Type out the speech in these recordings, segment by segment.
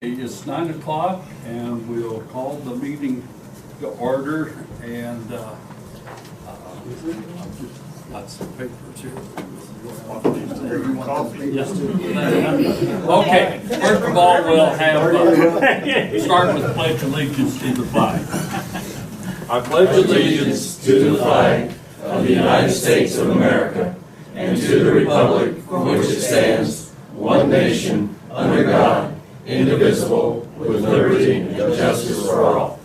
It's 9 o'clock and we'll call the meeting to order and lots of papers here. Okay, first of all, we'll have start with pledge allegiance to the flag. I pledge allegiance to the flag of the United States of America and to the republic for which it stands, one nation, under God, indivisible, with liberty and justice for all.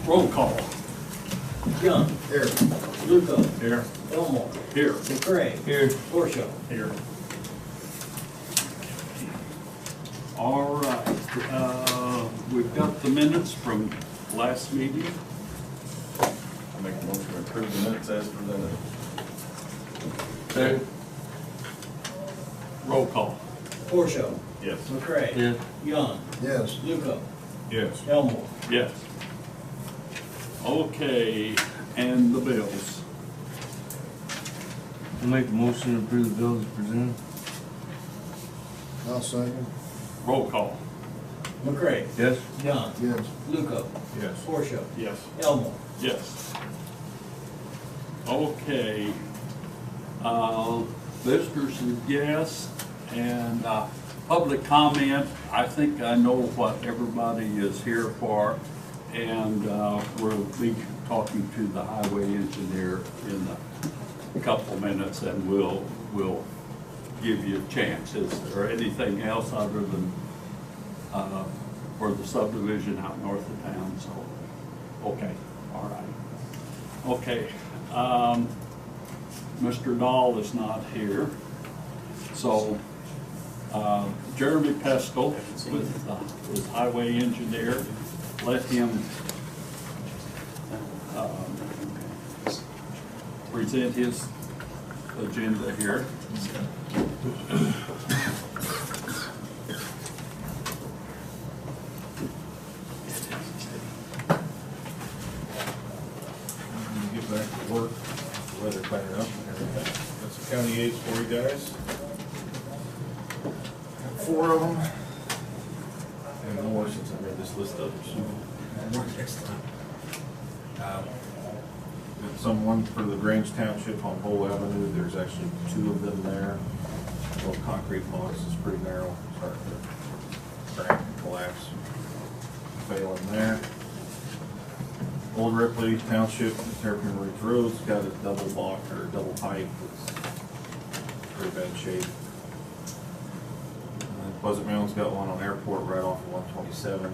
Roll call. Young. Here. Luco. Here. Elmore. Here. McCray. Here. Porsche. Here. All right, we've got the minutes from last meeting. I make a motion to approve the minutes as presented. Second. Roll call. Porsche. Yes. McCray. Yes. Young. Yes. Luco. Yes. Elmore. Yes. Okay, and the bills. I make a motion to approve the bills as presented. I'll second. Roll call. McCray. Yes. Young. Yes. Luco. Yes. Porsche. Yes. Elmore. Yes. Okay. Visitors and guests and public comment. I think I know what everybody is here for, and we'll be talking to the highway engineer in a couple of minutes, and we'll give you a chance. Is there anything else other than for the subdivision out north of town? So, okay, all right. Okay, Mr. Dahl is not here, so Jeremy Pestle with highway engineer, let him present his agenda here. Get back to work, weather clearing up and everything. That's the county aids for you guys. Got 4 of them. And more since I read this list of them. Next time. Got someone for the Grange Township on Bull Avenue. There's actually 2 of them there. The little concrete box is pretty narrow, starting to crack and collapse. Failing there. Old Ripley Township, Terrapin Ridge Road's got a double block or a double pipe that's pretty bad shape. And then Pleasant Mountain's got one on Airport right off of 127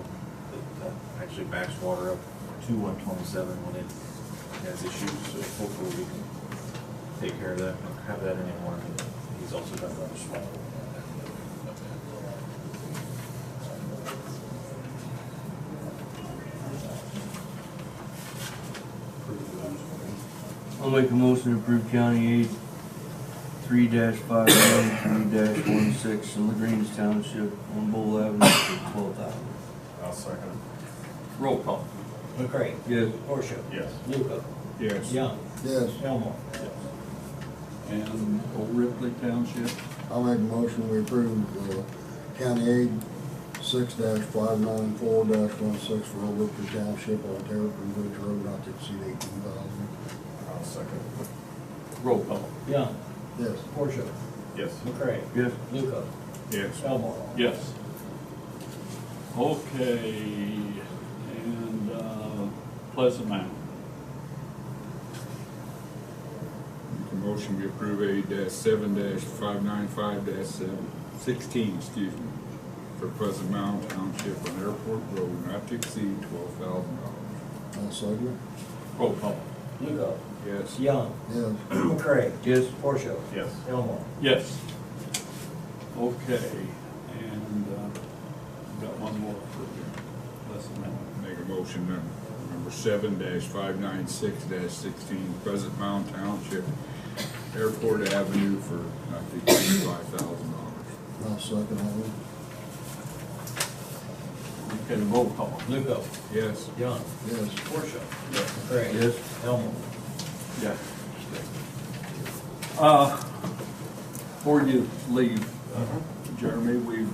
that actually backs water up to 127 when it has issues. So hopefully we can take care of that and have that anymore. He's also got another small one. I'll make a motion to approve County Aid 3-593-16 in LaGrange Township on Bull Avenue for $12,000. I'll second Roll call. McCray. Yes. Porsche. Yes. Luco. it. Yes. Young. Yes. Elmore. And Old Ripley Township. I'll make a motion we approve County Aid 6-594-16 for Old Ripley Township on Terrapin Ridge Road, not to exceed 18,000. I'll second. Roll call. Young. Yes. Porsche. Yes. McCray. Yes. Luco. Yes. Elmore. Yes. Okay, and Pleasant Mountain. Make a motion we approve A-7-595-16, excuse me, for Pleasant Mountain Township on Airport Road, not to exceed $12,000. I'll second. Roll call. Luco. Yes. Young. Yes. McCray. Yes. Porsche. Yes. Elmore. Yes. Okay, and got one more for Pleasant Mountain. Make a motion number 7-596-16, Pleasant Mountain Township, Airport Avenue for not to exceed $5,000. I'll second that one. Okay, roll call. Luco. Yes. Young. Yes. Porsche. McCray. Yes. Elmore. Yeah. Before you leave, Jeremy, we've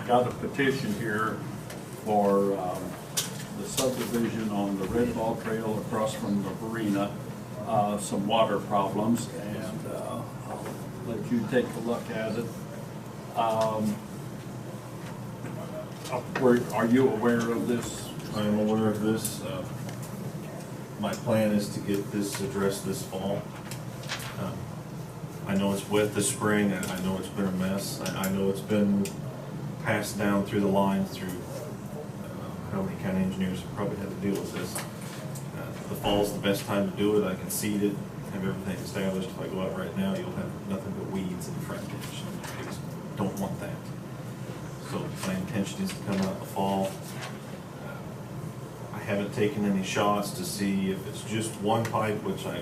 got a petition here for the subdivision on the Red Ball Trail across from the marina, some water problems, and I'll let you take a look at it. Are you aware of this? I am aware of this. My plan is to get this addressed this fall. I know it's wet this spring, and I know it's been a mess. I know it's been passed down through the lines through how many county engineers have probably had to deal with this. The fall's the best time to do it. I can seed it, have everything established. If I go out right now, you'll have nothing but weeds in the front ditch. I just don't want that. So my intention is to come out in the fall. I haven't taken any shots to see if it's just one pipe, which I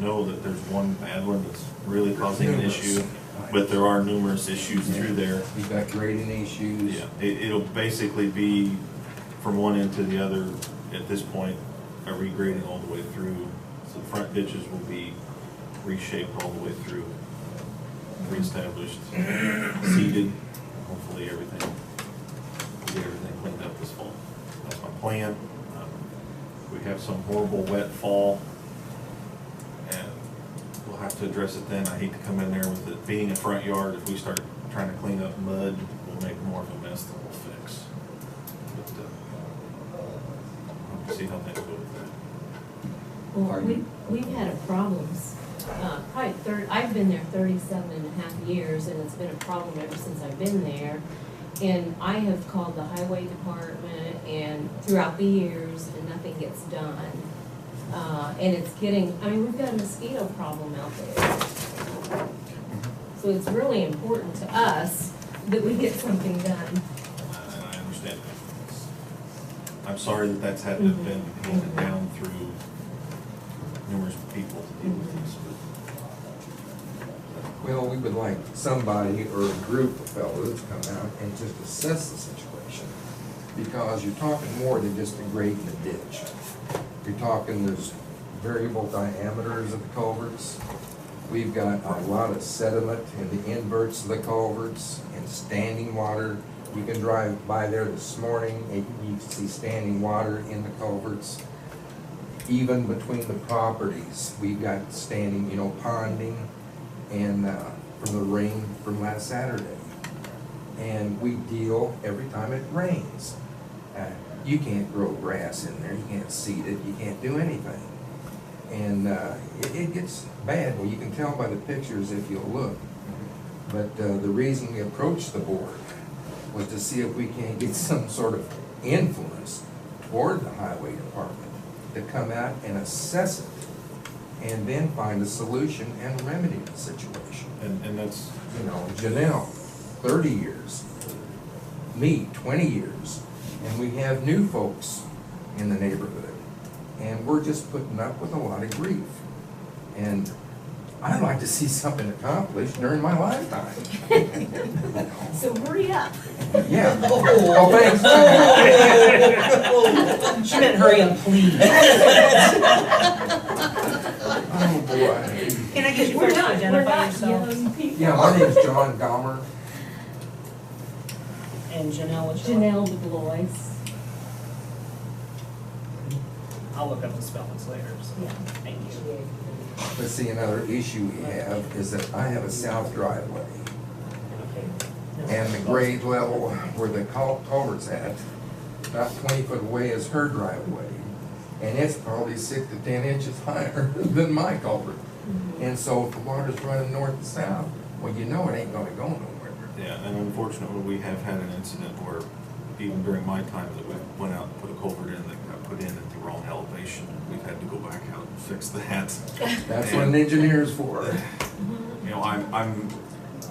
know that there's one bad one that's really causing an issue, but there are numerous issues through there. You've got grading issues. Yeah, it'll basically be from one end to the other at this point, a regrading all the way through. So the front ditches will be reshaped all the way through, reestablished, seeded. Hopefully everything, we'll get everything cleaned up this fall. That's my plan. We have some horrible wet fall, and we'll have to address it then. I hate to come in there with it being a front yard. If we start trying to clean up mud, we'll make more of a mess than we'll fix. But we'll see how things go with that. Well, we've had problems, I've been there 37 and a half years, and it's been a problem ever since I've been there. And I have called the highway department and throughout the years, and nothing gets done. And it's getting, we've got a mosquito problem out there. So it's really important to us that we get something done. And I understand that. I'm sorry that that's had to have been handed down through numerous people to deal with this. Well, we would like somebody or a group of fellows to come out and just assess the situation. Because you're talking more than just a grate in the ditch. You're talking there's variable diameters of the culverts. We've got a lot of sediment in the inverts of the culverts and standing water. You can drive by there this morning and you can see standing water in the culverts. Even between the properties, we've got standing, ponding, and from the rain from last Saturday. And we deal every time it rains. You can't grow grass in there, you can't seed it, you can't do anything. And it gets bad. Well, you can tell by the pictures if you'll look. But the reason we approached the board was to see if we can get some sort of influence toward the highway department to come out and assess it and then find a solution and remedy the situation. And that's, Janelle, 30 years, me, 20 years, and we have new folks in the neighborhood. And we're just putting up with a lot of grief. And I'd like to see something accomplished during my lifetime. So hurry up. Yeah. Oh, thanks. She meant hurry up, please. Oh, boy. Can I get you We're first to not identify yourself? young people. Yeah, my name's John Gomer. And Janelle, what's your Janelle DeBlois. I'll look up the spellings later, so, Yeah. thank you. But see, another issue we have is that I have a south driveway. And the grade level where the culvert's at, about 20 foot away is her driveway. And it's probably 6 to 10 inches higher than my culvert. And so if the water's running north and south, well, it ain't gonna go nowhere. yeah, and unfortunately, we have had an incident where even during my time that we went out and put a culvert in that got put in at the wrong elevation. We've had to go back out and fix that. That's what an engineer's for.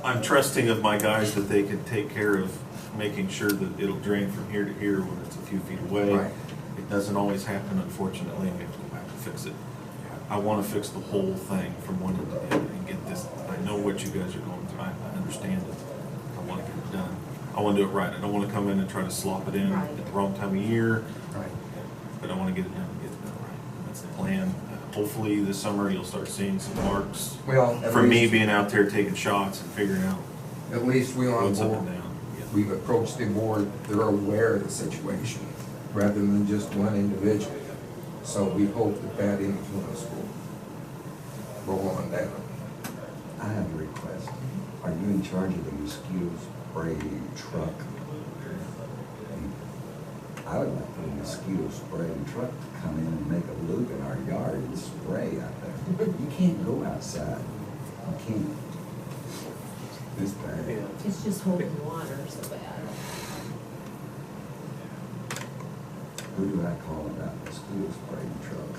I'm trusting of my guys that they can take care of making sure that it'll drain from here to here when it's a few feet away. Right. It doesn't always happen, unfortunately, and we have to go back and fix it. I want to fix the whole thing from one end to the other and get this. I know what you guys are going through. I understand it. I want to get it done. I want to do it right. I don't want to come in and try to slop it in Right. at the wrong time of year. Right. But I want to get it done and get it done right. That's the plan. hopefully this summer you'll start seeing some marks Well, at from me least, being out there taking shots and figuring out at least we on what's up board. and down. We've approached the board, they're aware of the situation, rather than just one individual. So we hope that that influence will roll on down. I have a request. Are you in charge of the mosquito spray truck? I would like the mosquito spraying truck to come in and make a loop in our yard and spray out there. You can't go outside. You can't. It's bad. It's just holding water so bad. Who do I call about mosquito spraying truck?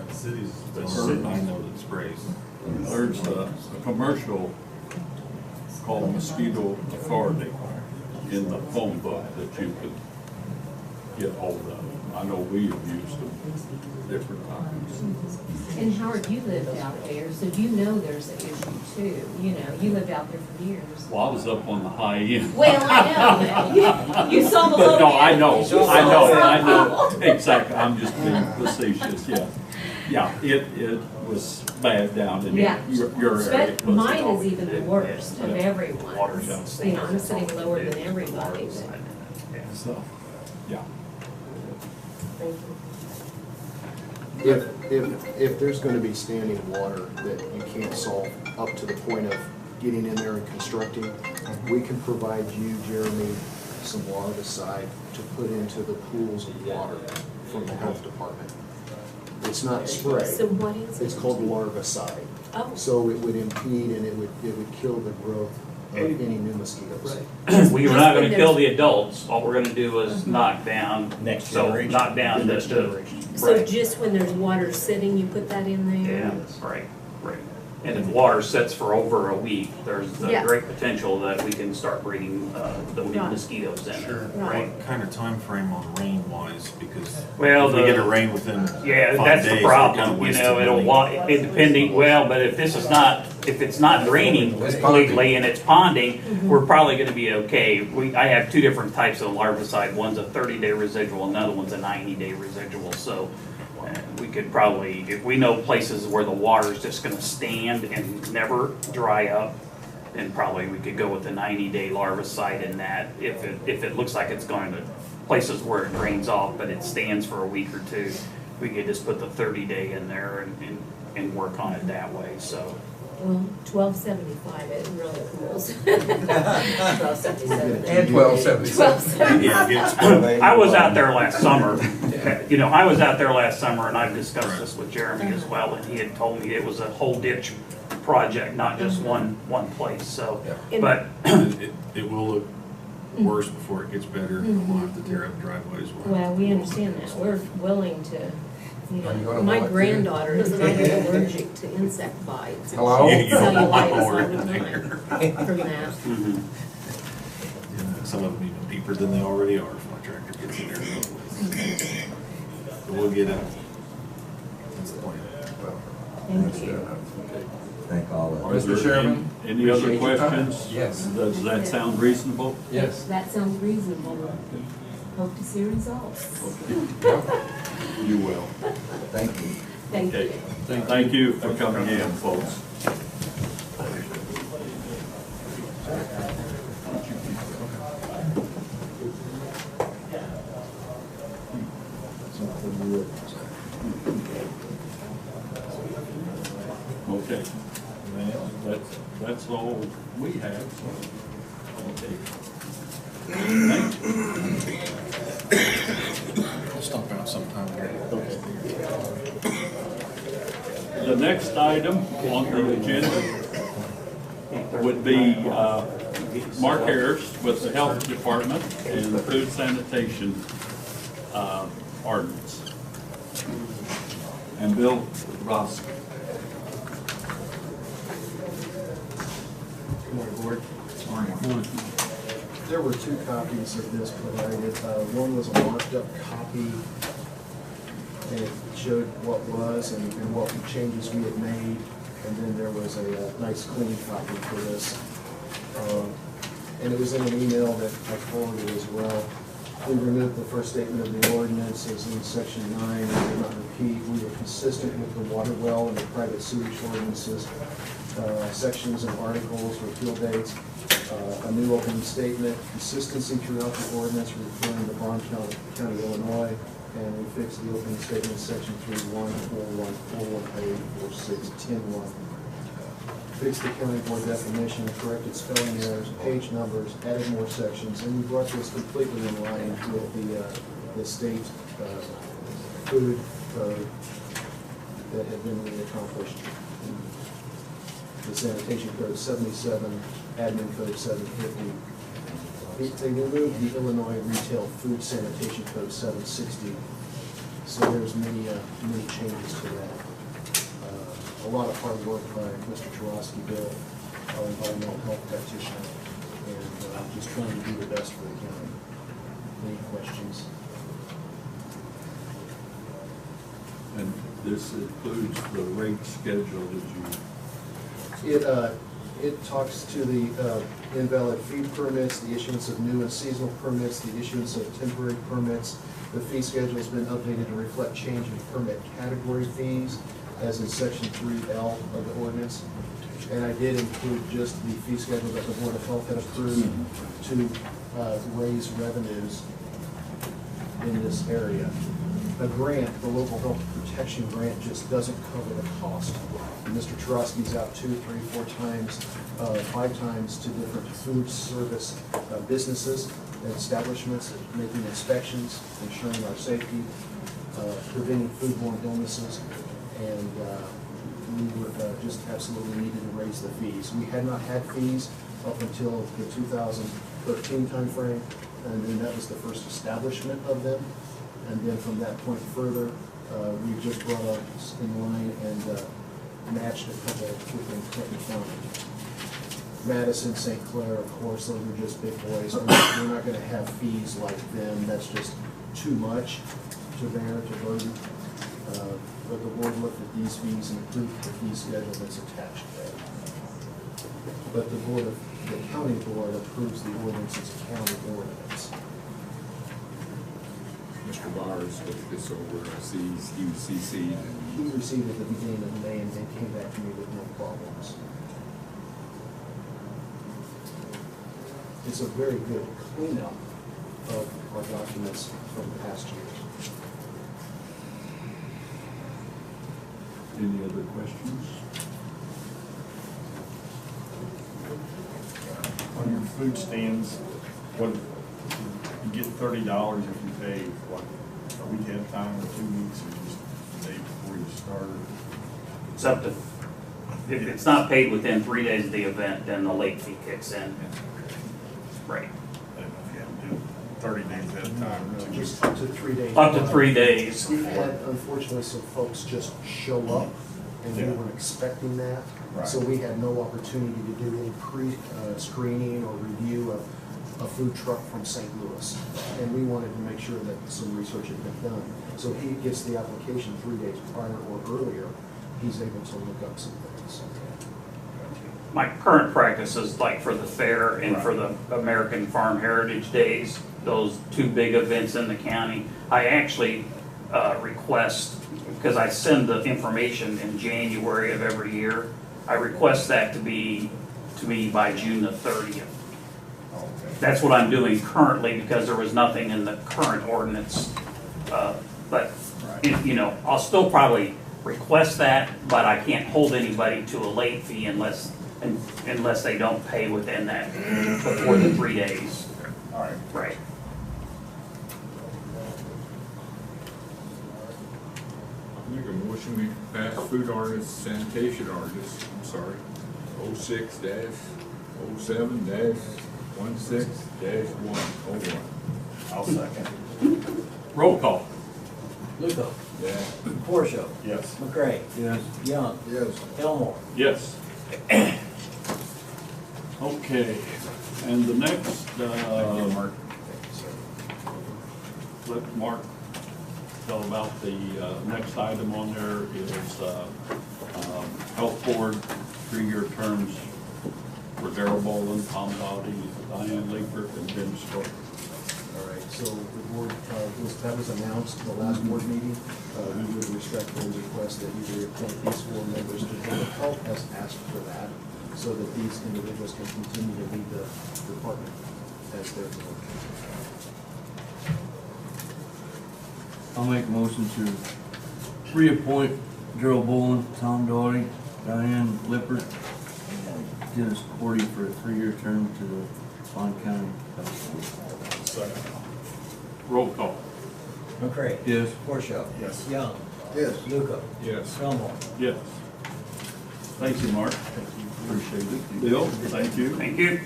The city's the certain I know that sprays. There's a commercial called Mosquito Authority in the phone book that you could get hold of. I know we have used them different times. And Howard, you lived out there, so you know there's an issue too. You know, you lived out there for years. Well, I was up on the high end. Well, I know. You saw the low No, I end. know, You saw I the know, problem. exactly, I'm just being facetious, yeah. Yeah, it was bad down in Yeah. your area. But mine is even the worst of everyone. Water's You know, outstanding. I'm sitting lower than everybody. So, yeah. Thank you. If there's gonna be standing water that you can't solve up to the point of getting in there and constructing, we can provide you, Jeremy, some larvicide to put into the pools of water from the health department. It's not spray, So what is it? it's called larvicide. Oh, So it would impede and it would kill the growth of any new mosquitoes. We were not gonna kill the adults, all we're gonna do is knock down. Next So generation. knock down Next the, generation. so right. just when there's water sitting, you put that in there? Yeah, right. And if water sits for over a week, there's a Yeah. great potential that we can start breeding, the Right. mosquitoes in there. Right. What kind of time frame on rain wise? Because Well, if we the- get a rain within Yeah, 5 that's days, the we're problem, kinda you wasting know, it'll, money. it depending, well, but if this is not, if it's not draining It's completely and it's ponding, Mm-hmm. we're probably gonna be okay. I have two different types of larvicide, one's a 30-day residual, another one's a 90-day residual, so we could probably, if we know places where the water's just gonna stand and never dry up, then probably we could go with the 90-day larvicide in that. If it looks like it's going to places where it drains off, but it stands for a week or two, we could just put the 30-day in there and work on it that way, so. Well, 1275, it really cools. 1277. And 1277. 1277. Yeah, get I was out there last summer, you know, I was out there last summer and I've discussed this with Jeremy as well, and he had told me it was a whole ditch project, not just one place, so. Yeah. But, it will look worse before it gets better. We'll have to tear up driveways. Well, we understand that. We're willing to, you Are you know, gonna my mow it too? granddaughter is kind of allergic to insect bites. Hello? You don't want Cellulitis more all the in time there. from that. mhm. Yeah, some of them even deeper than they already are if my tractor gets in there. But we'll get it. That's the plan. Thank you. Thank all of Is you. there Mr. Chairman? Any other appreciate your time. questions? Yes. Does that sound reasonable? Yes. That sounds reasonable. Hope to see results. You will. Thank you. Thank Okay. you. Thank you for coming in, folks. Okay. Well, that's all we have, so. Okay. I'll stop out sometime. The next item on the agenda would be Mark Harris with the Health Department and the Food Sanitation Ordinance. And Bill Ross. Good morning, Board. There were 2 copies of this provided. One was a marked up copy, and it showed what was and what changes we had made. And then there was a nice clean copy for this. And it was in an email that I forwarded as well. We removed the first statement of the ordinance as in section 9, we will not repeat. We are consistent with the water well and the private sewage ordinances, sections and articles, repeal dates, a new opening statement, consistency throughout the ordinance referring to Braun County, Illinois, and we fixed the opening statement section 3.1, 4.1, 4.1A, 4.6, 10.1. Fixed the county board definition, corrected spelling errors, page numbers, added more sections, and we brought this completely in line with the state food code that had been accomplished. The sanitation code 77, admin code 750. They removed the Illinois retail food sanitation code 760. So there's many changes to that. A lot of hard work by Mr. Churosky, Bill, our environmental health practitioner, and just trying to do the best for the county. Any questions? And this includes the rate schedule that It talks to the invalid feed permits, the issuance of new and seasonal permits, the issuance of temporary permits. The fee schedule has been updated to reflect change in permit category fees, as in section 3L of the ordinance. And I did include just the fee schedule that the Board of Health had approved to raise revenues in this area. The grant, the local health protection grant, just doesn't cover the cost. Mr. Churosky's out 2, 3, 4 times, 5 times to different food service businesses and establishments, making inspections, ensuring our safety, preventing foodborne illnesses, and we would just absolutely needed to raise the fees. We had not had fees up until the 2013 timeframe, and then that was the first establishment of them. And then from that point further, we just brought up in line and matched a couple within Clinton County. Madison, St. Clair, of course, those are just big boys. We're not going to have fees like them. That's just too much to bear, to burden. But the board looked at these fees and approved the fee schedule that's attached there. But the county board approves the ordinance as a county ordinance. Mr. Bowers looked this over, sees, he was CC'd, and He received it at the beginning of May and then came back to me with no problems. It's a very good cleanup of our documents from past years. Any other questions? On your food stands, what, you get $30 if you pay, what, a week ahead of time or 2 weeks, or just the day before you start? It's up to, if it's not paid within 3 days of the event, then the late fee kicks in. Right. I don't know if you have to do 30 days ahead of time or 2 weeks. Just up to 3 days. Up to 3 days. We've had, unfortunately, some folks just show up, and we Yeah. weren't expecting that. Right. So we had no opportunity to do any pre-screening or review of a food truck from St. Louis. And we wanted to make sure that some research had been done. So he gets the application 3 days prior or earlier, he's able to look up some things. My current practice is like for the fair and for the American Farm Heritage Days, those 2 big events in the county, I actually request, because I send the information in January of every year, I request that to be to me by June the 30th. Okay. That's what I'm doing currently because there was nothing in the current ordinance. But, you know, I'll still probably request that, but I can't hold anybody to a late fee unless they don't pay within that, before the 3 days. All right. Right. make a motion, we pass food ordinance, sanitation ordinance, I'm sorry, 06-07-16-101. I'll second. Roll call. Luco. Yeah. Porsche. Yes. McCray. Yes. Young. Yes. Elmore. Yes. Okay, and the next, Mark. let Mark tell about the next item on there is Health Board, 3-year terms for Darrell Bolin, Tom Bowdy, Diane Liebert, and Ben Stoker. All right, so the board, that was announced in the last board meeting. We would respectfully request that you reappoint these 4 members to the Board of Health has asked for that, so that these individuals can continue to lead the department as their board. I'll make a motion to reappoint Gerald Bolin, Tom Doughty, Diane Lippert, and Dennis Cordy for a 3-year term to the Bond County Health Board. Second. Roll call. McCray. Yes. Portia. Yes. Young. Yes. Luco. Yes. Elmore. Yes. Thank you, Mark. Appreciate it. Bill, thank you. Thank you.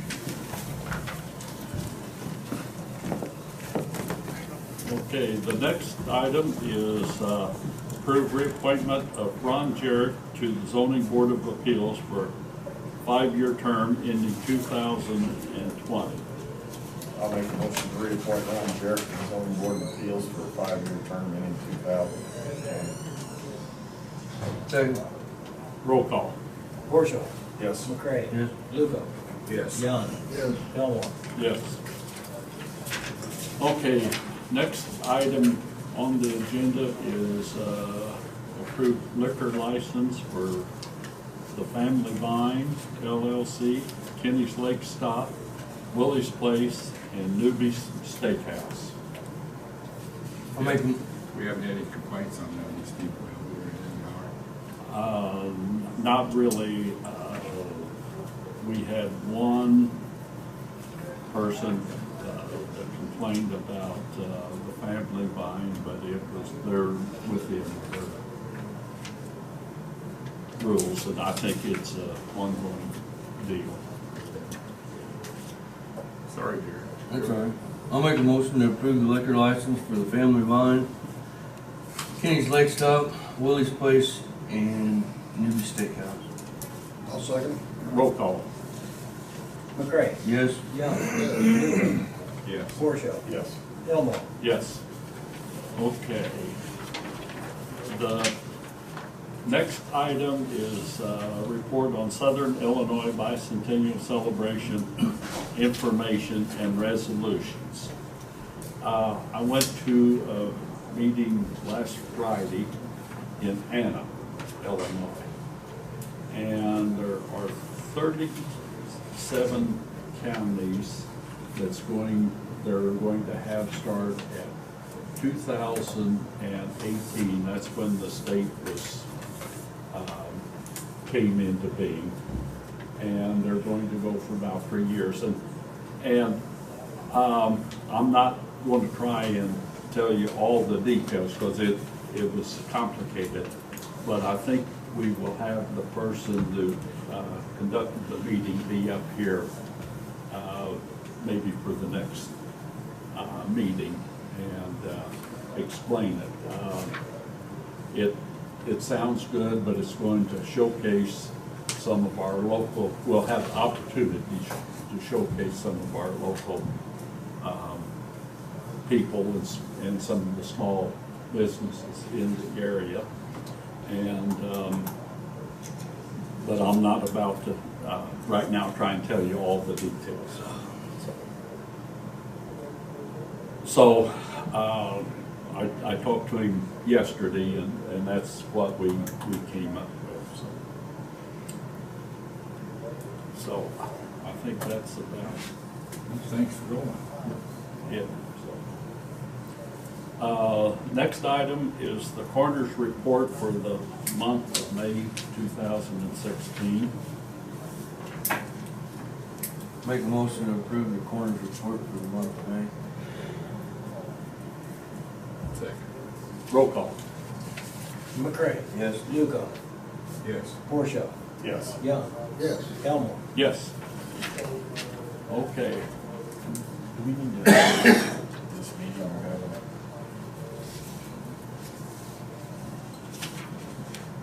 Okay, the next item is approve reappointment of Ron Jarrett to the Zoning Board of Appeals for a 5-year term ending 2020. I'll make a motion to reappoint Ron Jarrett to the zoning board of appeals for a 5-year term ending 2020. Second. Roll call. Portia. Yes. McCray. Yes. Luco. Yes. Young. Yes. Elmore. Yes. Okay, next item on the agenda is approved liquor license for the Family Vine LLC, Kenny's Lake Stop, Willie's Place, and Newbie's Steakhouse. I'll make, We haven't had any complaints on that, these people over in Not really. We had one person that complained about the Family Vine, but it was, they're within their rules, and I think it's an ongoing deal. Sorry, dear. that's all right. I'll make a motion to approve the liquor license for the Family Vine, Kenny's Lake Stop, Willie's Place, and Newbie Steakhouse. I'll second. Roll call. McCray. Yes. Young. Luco. Yes. Portia. Yes. Elmore. Yes. Okay. The next item is report on Southern Illinois Bicentennial Celebration information and resolutions. I went to a meeting last Friday in Anna, Illinois, and there are 37 counties they're going to have start at 2018. That's when the state was came into being, and they're going to go for about 3 years. And I'm not going to try and tell you all the details because it was complicated, but I think we will have the person who conducted the meeting be up here maybe for the next meeting and explain it. It sounds good, but it's going to showcase some of our local, we'll have opportunities to showcase some of our local people and some of the small businesses in the area. And, but I'm not about to, right now, try and tell you all the details. So I talked to him yesterday, and that's what we came up with. So I think that's about Thanks for going. it. So. Next item is the coroner's report for the month of May 2016. Make a motion to approve the coroner's report for the month of May. Second. Roll call. McCray. Yes. Luco. Yes. Portia. Yes. Young. Yes. Elmore. Yes. Okay. Do we need to have this meeting or have it?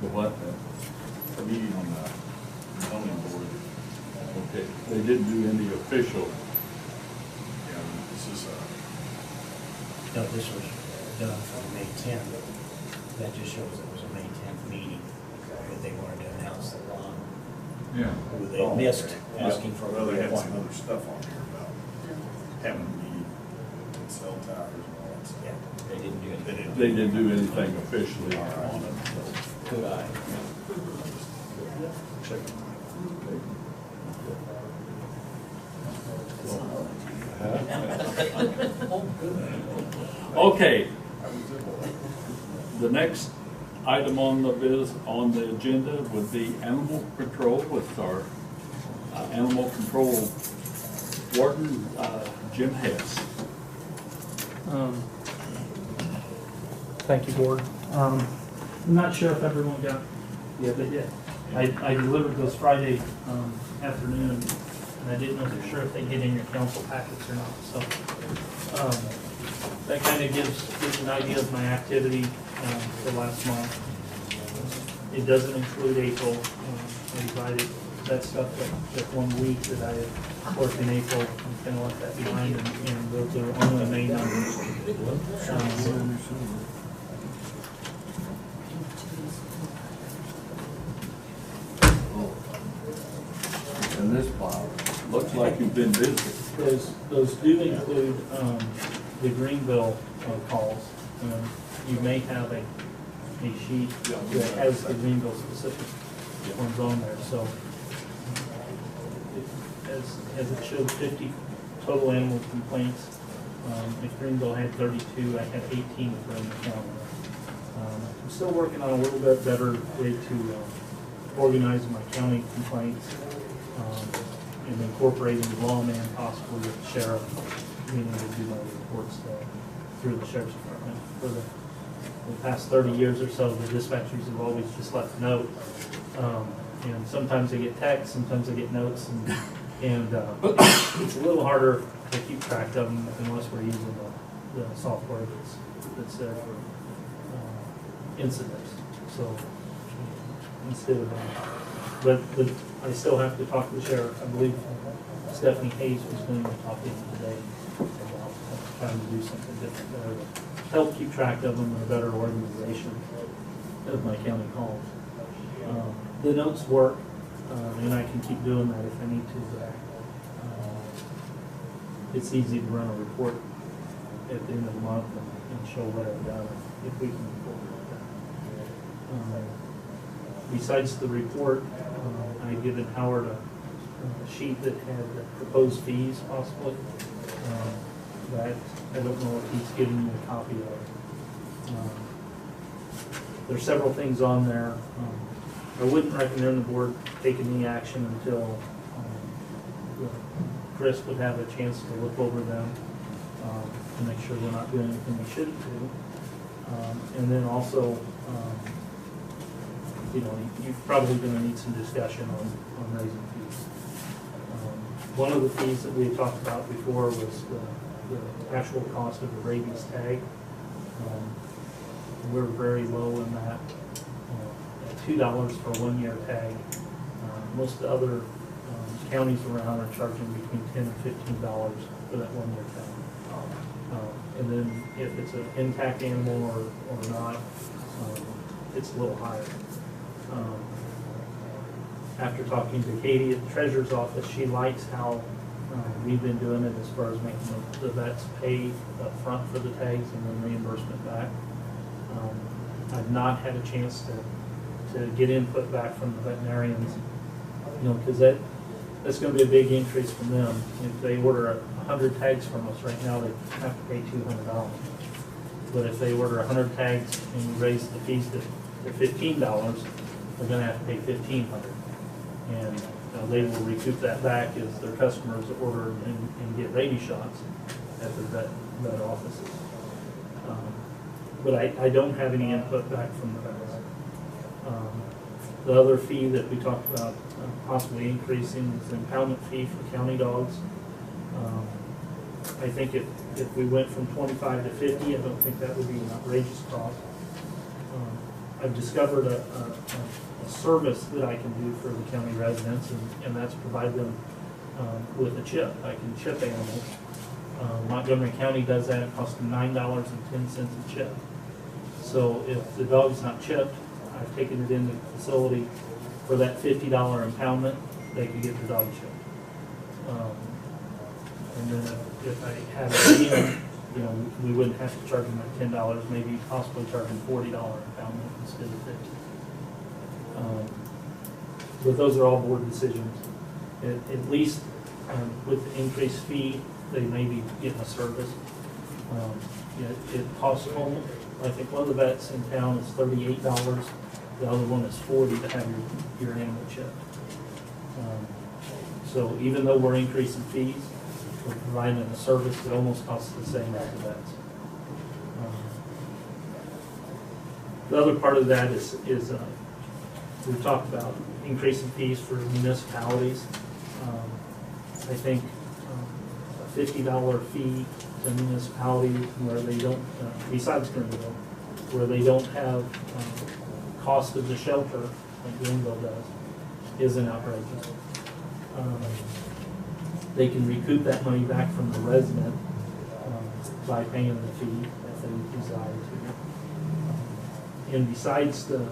The what? A meeting on the zoning board? Okay, they didn't do any official. Yeah, this is No, this was done on May 10th. That just shows it was a May 10th meeting, that they wanted to announce the law. Yeah. Who they missed asking for Well, a they had some reappointment. other stuff on here about having a meeting. cell towers and all that stuff. Yeah, they didn't do anything. They didn't do anything officially on it, so. Good eye. Okay. The next item on the agenda would be animal control with our animal control warden, Jim Hess. Thank you, Board. I'm not sure if everyone got it yet. I delivered those Friday afternoon, and I didn't know for sure if they get in your council packets or not. So that kind of gives an idea of my activity for last month. It doesn't include April. I divided that stuff, that 1 week that I had worked in April. I'm going to let that behind, and those are only May numbers. And this file, looks like you've been busy. Those do include the Greenville calls. You may have a sheet that has the Greenville specific ones on there. So as it showed 50 total animal complaints, if Greenville had 32, I had 18 for the county. I'm still working on a little bit better way to organize my county complaints. And incorporating the lawman, possibly with the sheriff, being able to do my reports through the sheriff's department. For the past 30 years or so, the dispatchers have always just left a note. And sometimes they get texts, sometimes they get notes, and it's a little harder to keep track of them unless we're using the software that's there for incidents. So instead of but I still have to talk to the sheriff. I believe Stephanie Hayes was going to talk to him today about trying to do something different there to help keep track of them and a better organization of my county calls. The notes work, and I can keep doing that if I need to. It's easy to run a report at the end of the month and show what I've done if we can incorporate that. Besides the report, I given Howard a sheet that had proposed fees possibly. That I don't know if he's giving you a copy of. There's several things on there. I wouldn't recommend the board take any action until Chris would have a chance to look over them to make sure we're not doing anything we shouldn't do. And then also, you're probably going to need some discussion on raising fees. One of the fees that we had talked about before was the actual cost of the rabies tag. We're very low in that, at $2 for a 1-year tag. Most of the other counties around are charging between $10 and $15 for that 1-year tag. And then if it's an intact animal or not, it's a little higher. After talking to Katie at the treasurer's office, she likes how we've been doing it as far as making the vets pay up front for the tags and then reimbursement back. I've not had a chance to get input back from the veterinarians, because that's going to be a big increase from them. If they order 100 tags from us right now, they have to pay $200. But if they order 100 tags and we raise the fees to $15, they're going to have to pay $1,500. And they will recoup that back as their customers order and get rabies shots at the vet offices. But I don't have any input back from the vets. The other fee that we talked about possibly increasing is the impoundment fee for county dogs. I think if we went from 25 to 50, I don't think that would be an outrageous cost. I've discovered a service that I can do for the county residents, and that's provide them with a chip. I can chip animals. Montgomery County does that. It costs them $9.10 a chip. So if the dog's not chipped, I've taken it into the facility for that $50 impoundment, they can get the dog chipped. And then if I have it again, you know, we wouldn't have to charge them at $10, maybe possibly charge them $40 impoundment instead of 50. But those are all board decisions. At least with the increased fee, they may be getting a service. You know, it costs almost, I think one of the vets in town is $38. The other one is $40 to have your animal checked. So even though we're increasing fees, we're providing a service that almost costs the same as the vets. The other part of that is we've talked about increasing fees for municipalities. I think a $50 fee to a municipality where they don't, besides Greenville, where they don't have cost of the shelter like Greenville does, isn't outrageous. They can recoup that money back from the resident by paying the fee if they desire to. And besides the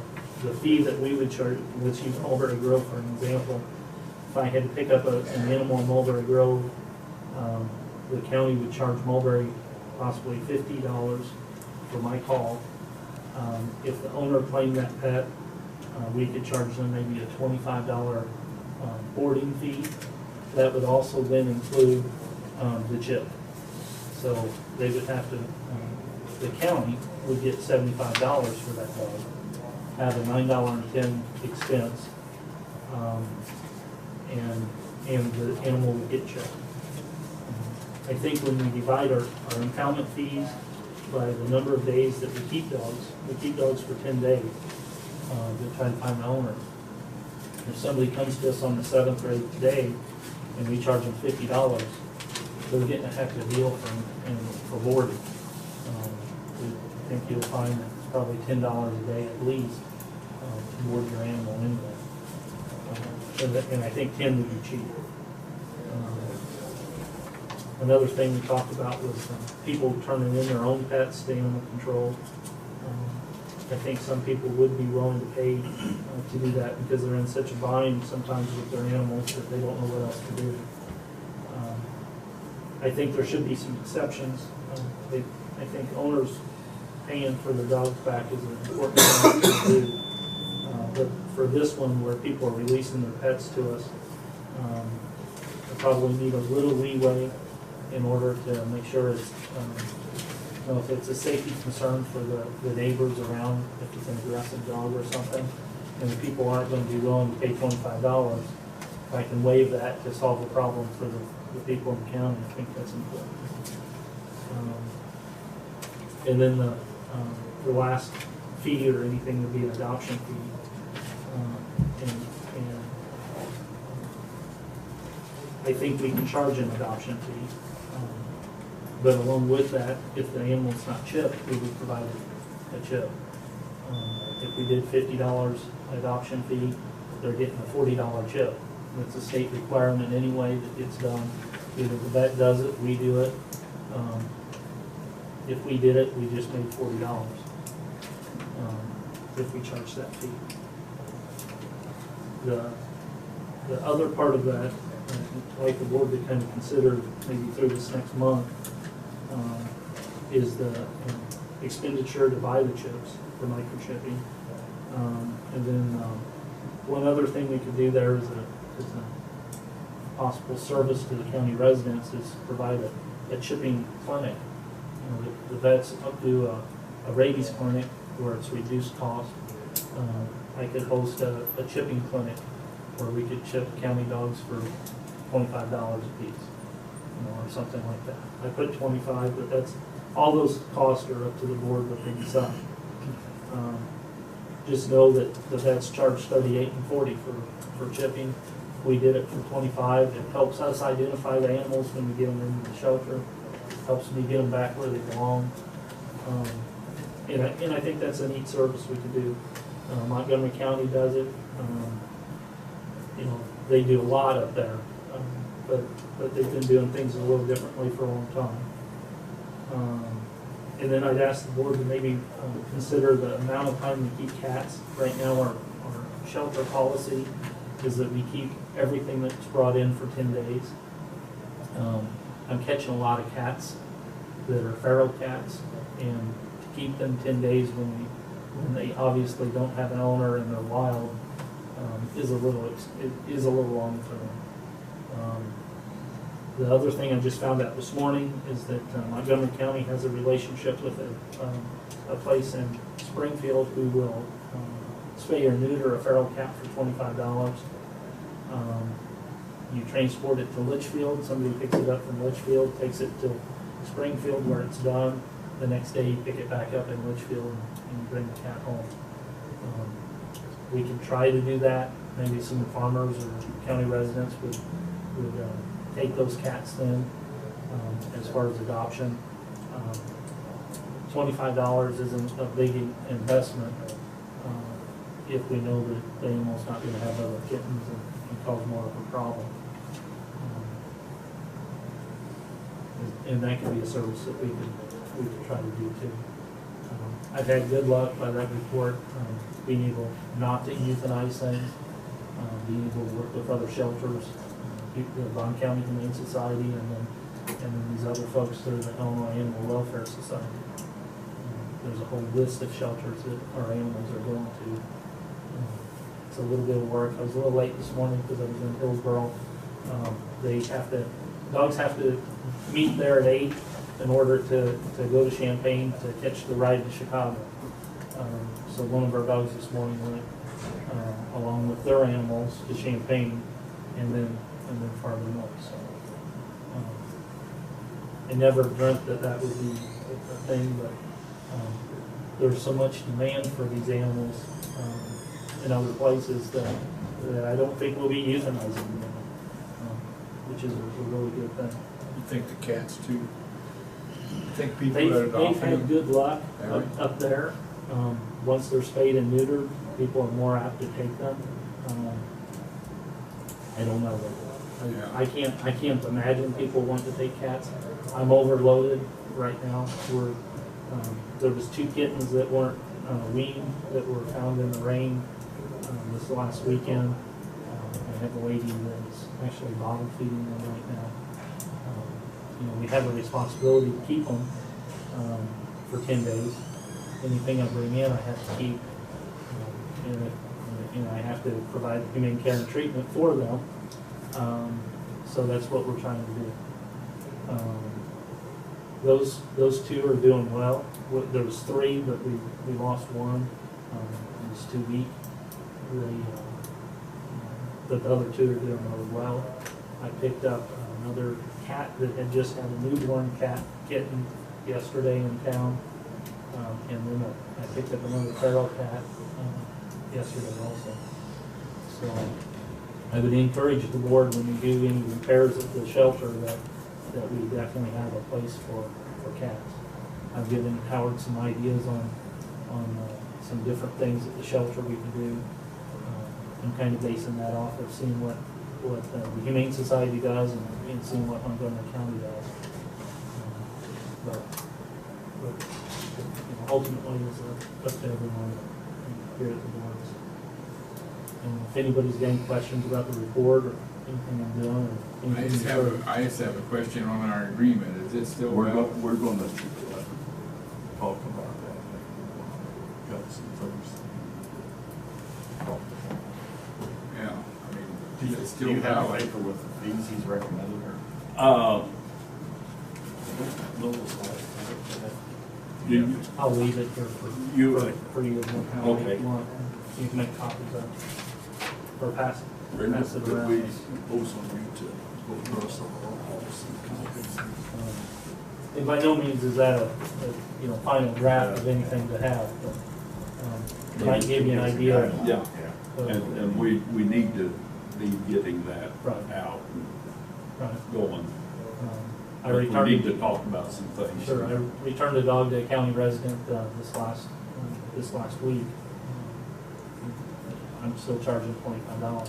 fee that we would charge, let's use Mulberry Grove for an example. If I had to pick up an animal in Mulberry Grove, the county would charge Mulberry possibly $50 for my call. If the owner claimed that pet, we could charge them maybe a $25 boarding fee. That would also then include the chip. So they would have to, the county would get $75 for that dog, have a $9.10 expense, and the animal would get chipped. I think when we divide our impoundment fees by the number of days that we keep dogs for 10 days to try to find the owner. If somebody comes to us on the 7th or 8th day and we charge them $50, they're getting a heck of a deal for boarding. I think you'll find that it's probably $10 a day at least to board your animal in there. And I think 10 would be cheap. Another thing we talked about was people turning in their own pets to animal control. I think some people would be willing to pay to do that because they're in such a bind sometimes with their animals that they don't know what else to do. I think there should be some exceptions. I think owners paying for the dogs back is an important thing to do. But for this one where people are releasing their pets to us, they probably need a little leeway in order to make sure it's, you know, if it's a safety concern for the neighbors around, if it's an aggressive dog or something, and the people aren't going to be willing to pay $25, I can waive that to solve the problem for the people in the county. I think that's important. And then the last fee or anything would be an adoption fee. And I think we can charge an adoption fee. But along with that, if the animal's not chipped, we would provide a chip. If we did $50 adoption fee, they're getting a $40 chip. It's a state requirement anyway that gets done. Either the vet does it, we do it. If we did it, we just made $40 if we charge that fee. The other part of that, I'd like the board to kind of consider maybe through this next month, is the expenditure to buy the chips for microchipping. And then one other thing we could do there is a possible service to the county residents is provide a chipping clinic. You know, the vets do a rabies clinic where it's reduced cost. I could host a chipping clinic where we could chip county dogs for $25 a piece, you know, or something like that. I put 25, but that's, all those costs are up to the board what they decide. Just know that the vets charge $38 and $40 for chipping. We did it for 25. It helps us identify the animals when we get them into the shelter. Helps me get them back where they belong. And I think that's a neat service we could do. Montgomery County does it. You know, they do a lot up there, but they've been doing things a little differently for a long time. And then I'd ask the board to maybe consider the amount of time we keep cats. Right now, our shelter policy is that we keep everything that's brought in for 10 days. I'm catching a lot of cats that are feral cats, and to keep them 10 days when they obviously don't have an owner and they're wild, is a little long for them. The other thing I just found out this morning is that Montgomery County has a relationship with a place in Springfield who will spay or neuter a feral cat for $25. You transport it to Litchfield, somebody picks it up from Litchfield, takes it to Springfield where it's done. The next day you pick it back up in Litchfield and bring the cat home. We could try to do that. Maybe some farmers or county residents would take those cats then as far as adoption. $25 isn't a big investment if we know that the animal's not going to have other kittens and cause more of a problem. And that could be a service that we could try to do too. I've had good luck by that report, being able not to euthanize things, being able to work with other shelters, the Bond County Humane Society, and then these other folks through the Illinois Animal Welfare Society. There's a whole list of shelters that our animals are going to. It's a little bit of work. I was a little late this morning because I was in Hillsboro. Dogs have to meet there at 8 in order to go to Champaign to catch the ride to Chicago. So one of our dogs this morning went along with their animals to Champaign and then farther north. So I never dreamt that would be a thing, but there's so much demand for these animals in other places that I don't think we'll be euthanizing them, which is a really good thing. You think the cats too? You think people that They've adopt had them? good luck Really? up there. Once they're spayed and neutered, people are more apt to take them. I don't know. I can't imagine people want to take cats. I'm overloaded right now. There was 2 kittens that weren't weaned that were found in the rain this last weekend. I have a lady that's actually bottle feeding them right now. We have a responsibility to keep them for 10 days. Anything I bring in, I have to keep. And I have to provide humane care and treatment for them. So that's what we're trying to do. Those 2 are doing well. There was 3, but we lost 1. It was too weak. The other 2 are doing really well. I picked up another cat that had just had a newborn kitten yesterday in town. And then I picked up another feral cat yesterday also. So I would encourage the board when you do any repairs at the shelter that we definitely have a place for cats. I've given Howard some ideas on some different things at the shelter we can do. I'm kind of basing that off of seeing what the Humane Society does and seeing what Montgomery County does. But ultimately, it's up to everyone here at the boards. And if anybody's got any questions about the report or anything I'm doing, or I anything just have a question on our agreement. Is it still We're valid? going to talk about that. Got some things. Yeah, I mean, is it Do still you have a valid? paper with the fees he's recommending, or? I'll leave it here for you to how Okay. you want. You can make copies of it. Or pass it Could we around. post on you to go across the hall? And by no means is that a final draft of anything to have, but it might give you an idea. Yeah, of- and we need to be getting that Right. out and Right. going. I But we need to returned, talk about some things. sure, I returned a dog to a county resident this last week. I'm still charging $25.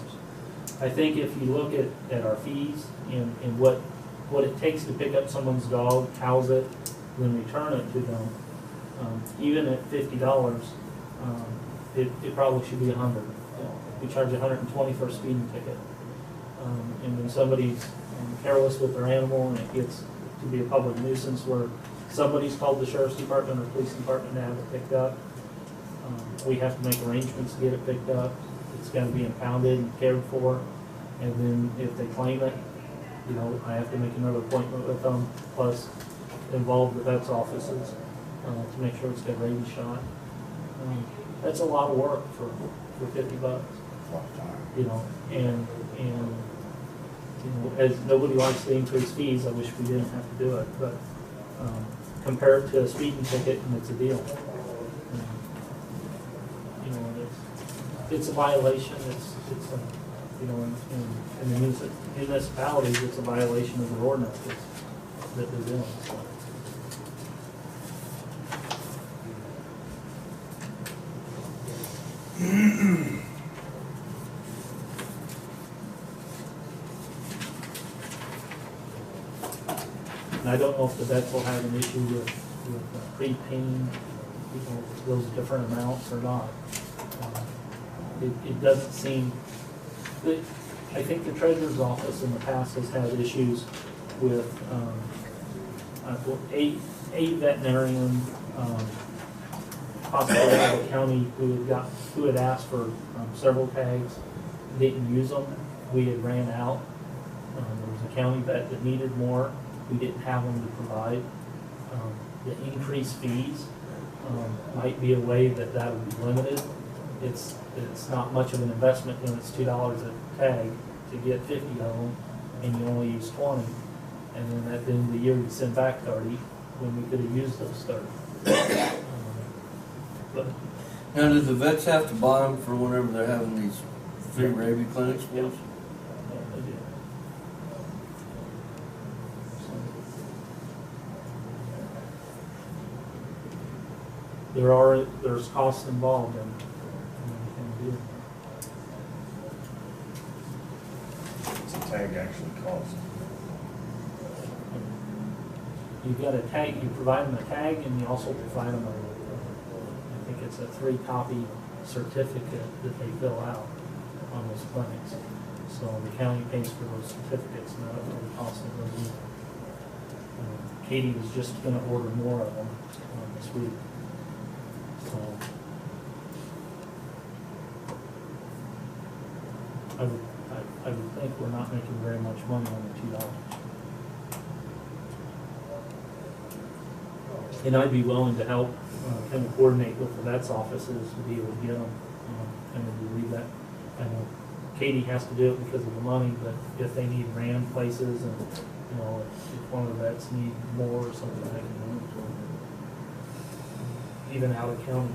I think if you look at our fees and what it takes to pick up someone's dog, house it, then return it to them, even at $50, it probably should be $100. We charge $120 for a speeding ticket. And when somebody's careless with their animal and it gets to be a public nuisance where somebody's called the sheriff's department or police department to have it picked up. We have to make arrangements to get it picked up. It's gonna be impounded and cared for, and then if they claim it, you know, I have to make another appointment with them, plus involve the vet's offices, to make sure it's got rabies shot. That's a lot of work for $50, you know, and, you know, as nobody likes to increase fees, I wish we didn't have to do it, but, compared to a speeding ticket, and it's a deal. You know, it's a violation, it's a, you know, in the municipalities, it's a violation of the ordinance that they're doing, so. And I don't know if the vets will have an issue with prepaying, you know, those different amounts or not. It doesn't seem, I think the treasurer's office in the past has had issues with, a veterinarian, possibly out of the county who had asked for several tags, didn't use them. We had ran out. There was a county vet that needed more. We didn't have them to provide. The increased fees might be a way that would be limited. It's not much of an investment when it's $2 a tag to get 50 of them, and you only use 20. And then at the end of the year, you send back 30 when we could have used those 30. But Now, do the vets have to buy them for whenever they're having these free rabies clinics for us? they do. There's costs involved in everything we do. What's a tag actually cost? You've got a tag, you provide them a tag, and you also provide them I think it's a 3-copy certificate that they fill out on those clinics. So the county pays for those certificates, and that really costs them those. Katie was just gonna order more of them this week. So I would think we're not making very much money on the $2. And I'd be willing to help kind of coordinate with the vet's offices to be able to get them, and then leave that. I know Katie has to do it because of the money, but if they need ran places and, you know, if one of the vets need more or something, I can do it. Even out of county,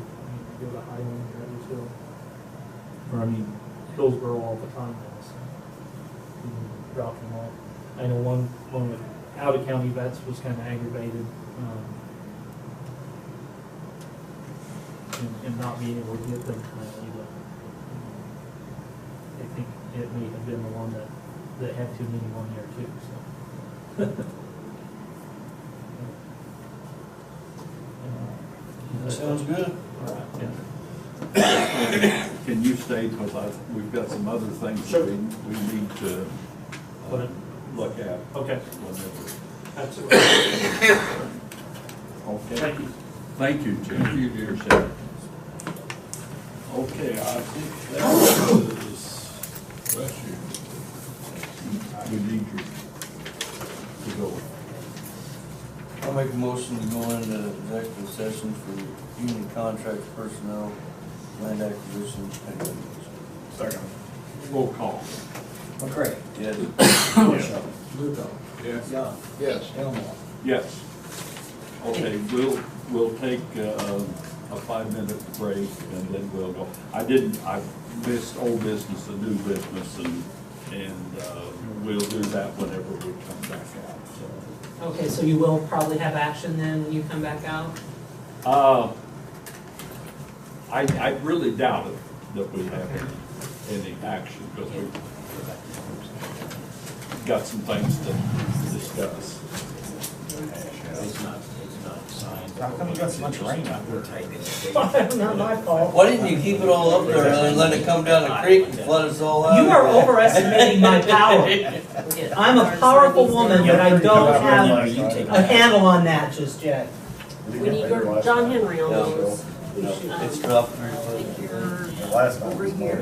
go to Highland or Edwardsville, or I mean, Hillsborough all the time now, so we can drop them off. I know one of the out of county vets was kind of aggravated, and not being able to get them timely, but I think it may have been the one that had too many one year too, so. That sounds good. All right, yeah. Can you stay, because we've got some other things Sure. we need to look at. Okay. Whenever. Absolutely. Okay. Thank you. Thank you, Jim. Thank you, dear Sam. Okay, I think that is, bless you. We need you to go. I'll make a motion to go into executive session for union contract personnel, land acquisition, and litigation. Second. Roll call. McCray. Yes. Borshow. Lugo. Yes. Young. Yes. Elmore. Yes. Okay, we'll take a 5-minute break and then we'll go. I missed old business and new business, and we'll do that whenever we come back out, so. Okay, so you will probably have action then when you come back out? I really doubt it that we have any action, because we've got some things to discuss. It's not signs. How come you got so much rain out there? Not my fault. Why didn't you keep it all up there and let it come down the creek and flood us all out? You are overestimating my power. I'm a powerful woman, but I don't have a handle on that just yet. We need your John Henry on No. those. It's dropped very well. Your Last time it was more.